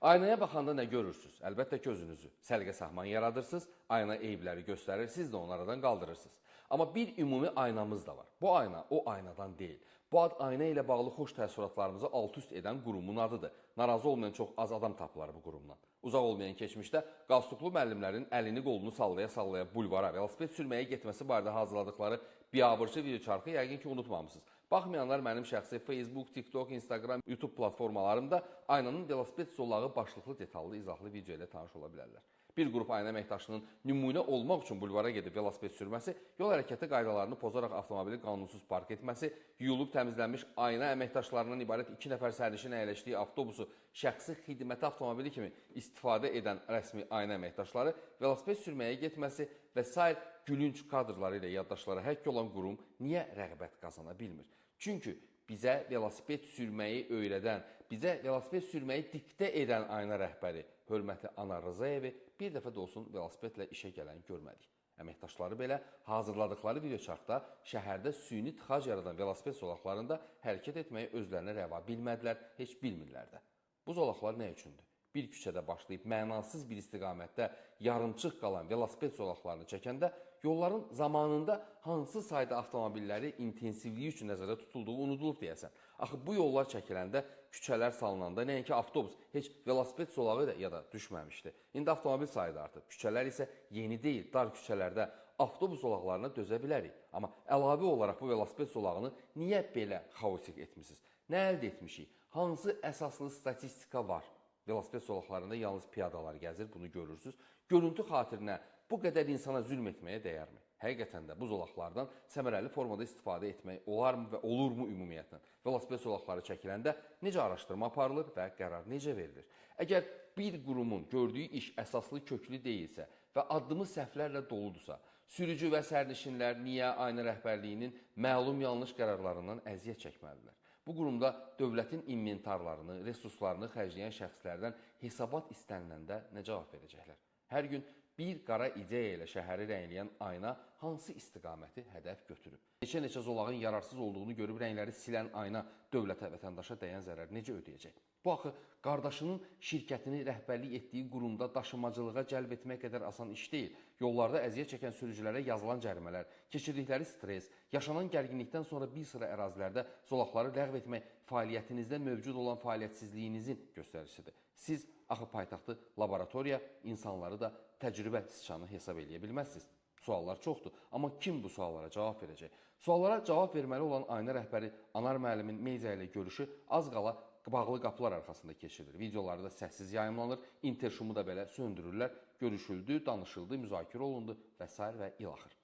Aynaya baxanda nə görürsünüz? Əlbəttə ki, özünüzü. Səliqə-səhman yaradırsınız, ayna eybləri göstərir, siz də onu aradan qaldırırsınız. Amma bir ümumi aynamız da var. Bu ayna o aynadan deyil. Bu ad ayna ilə bağlı xoş təəssüratlarımızı alt-üst edən qurumun adıdır. Narazı olmayan çox az adam tapılar bu qurumdan. Uzaq olmayan keçmişdə qalstuklu müəllimlərin əlini qolunu sallaya-sallaya bulvara, velosiped sürməyə getməsi barədə hazırladıkları biabırçı videoçarxı yəqin ki, unutmamısınız. Baxmayanlar mənim şəxsi Facebook, TikTok, Instagram, YouTube platformalarımda aynanın velosiped zolağı başlıqlı detallı izahlı video ilə tanış ola bilərlər. Bir qrup ayna əməkdaşının nümunə olmaq üçün bulvara gedib velosiped sürməsi, yol hərəkəti qaydalarını pozaraq avtomobili qanunsuz park etməsi, yuyulub təmizlənmiş ayna əməkdaşlarından ibarət 2 nəfər sərnişin əyləşdiyi avtobusu şəxsi xidməti avtomobili kimi istifadə edən rəsmi ayna əməkdaşları velosiped sürməyə getməsi və sair gülünc kadrları ilə yaddaşlara həkk olan qurum niyə rəğbət qazana bilmir? Çünki bizə velosiped sürməyi öyrədən, bizə velosiped sürməyi diktə edən ayna rəhbəri, hörmətli Anar Rzayevi bir dəfə də olsun velosipedlə işə gələn görmədik. Əməkdaşları belə hazırladıkları videoçarxda şəhərdə süni tıxac yaradan velosiped zolaqlarında hərəkət etməyi özlərinə rəva bilmədilər, heç bilmirlər də. Bu zolaqlar nə üçündür? Bir küçədə başlayıb mənasız bir istiqamətdə yarımçıq qalan velosiped zolaqlarını çəkəndə yolların zamanında hansı sayda avtomobilləri intensivliyi üçün nəzərdə tutulduğu unudulub deyəsən. Axı bu yollar çəkiləndə, küçələr salınanda nəinki avtobus, heç velosiped zolağı da ya da düşməmişdi. İndi avtomobil sayı da artıb. Küçələr isə yeni deyil, dar küçələrdə avtobus zolaqlarına dözə bilərik. Amma əlavə olaraq bu velosiped zolağını niyə belə xaotik etmişsiniz? Nə əldə etmişik? Hansı əsaslı statistika var? Velosiped zolaqlarında yalnız piyadalar gəzir, bunu görürsünüz. Görüntü xatirinə bu qədər insana zülm etməyə dəyərmi? Həqiqətən də bu zolaqlardan səmərəli formada istifadə etmək olarmı və olurmu ümumiyyətlə? Velosiped zolaqları çəkiləndə necə araşdırma aparılır və qərar necə verilir? Əgər bir qurumun gördüyü iş əsaslı köklü deyilsə və addımı səhvlərlə doludursa, sürücü və sərnişinlər niyə ayna rəhbərliyinin məlum yanlış qərarlarından əziyyət çəkməlidirlər? Bu qurumda dövlətin inventarlarını, resurslarını xərcləyən şəxslərdən hesabat istəniləndə nə cavab verəcəklər? Hər gün bir qara ideya ilə şəhəri rəngləyən ayna hansı istiqaməti hədəf götürüb? Neçə zolağın yararsız olduğunu görüb rəngləri silən ayna dövlətə, vətəndaşa dəyən zərər necə ödəyəcək? Bu axı, qardaşının şirkətini rəhbərlik etdiyi qurumda daşımacılığa cəlb etmək qədər asan iş deyil. Yollarda əziyyət çəkən sürücülərə yazılan cərimələr, keçirdikləri stres, yaşanan gərginlikdən sonra bir sıra ərazilərdə zolaqları ləğv etmək fəaliyyətinizdə mövcud olan fəaliyyətsizliyinizin göstəricisidir. Siz axı paytaxtı laboratoriya, insanları da təcrübə sıçanı hesab edə bilməzsiniz. Suallar çoxdur, amma kim bu suallara cavab verəcək? Suallara cavab verməli olan ayna rəhbəri Anar müəllimin media ilə görüşü az qala bağlı qapılar arxasında keçirilir. Videoları da səssiz yayımlanır, interşumu da belə söndürürlər, görüşüldü, danışıldı, müzakirə olundu və s. və ilaxır.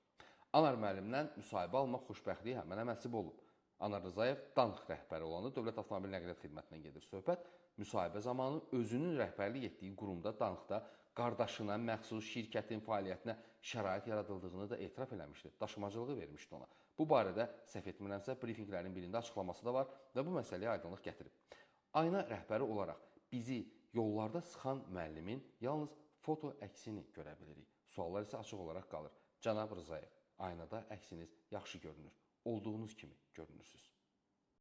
Anar müəllimdən müsahibə almaq xoşbəxtliyi mənə nəsib olub. Anar Rzayev danq rəhbəri olanı Dövlət Avtomobil Nəqliyyat Xidmətindən gedir söhbət. Müsahibə zamanı özünün rəhbərlik etdiyi qurumda danqda qardaşına məxsus şirkətin fəaliyyətinə şərait yaradıldığını da etiraf eləmişdi. Daşımacılığı vermişdi ona. Bu barədə səhv etmirəmsə brifinqlərin birində açıqlaması da var və bu məsələyə aydınlıq gətirib. Ayna rəhbəri olaraq bizi yollarda sıxan müəllimin yalnız foto əksini görə bilirik. Suallar isə açıq olaraq qalır. Cənab Rzayev, aynada əksiniz yaxşı görünür. Olduğunuz kimi görünürsünüz.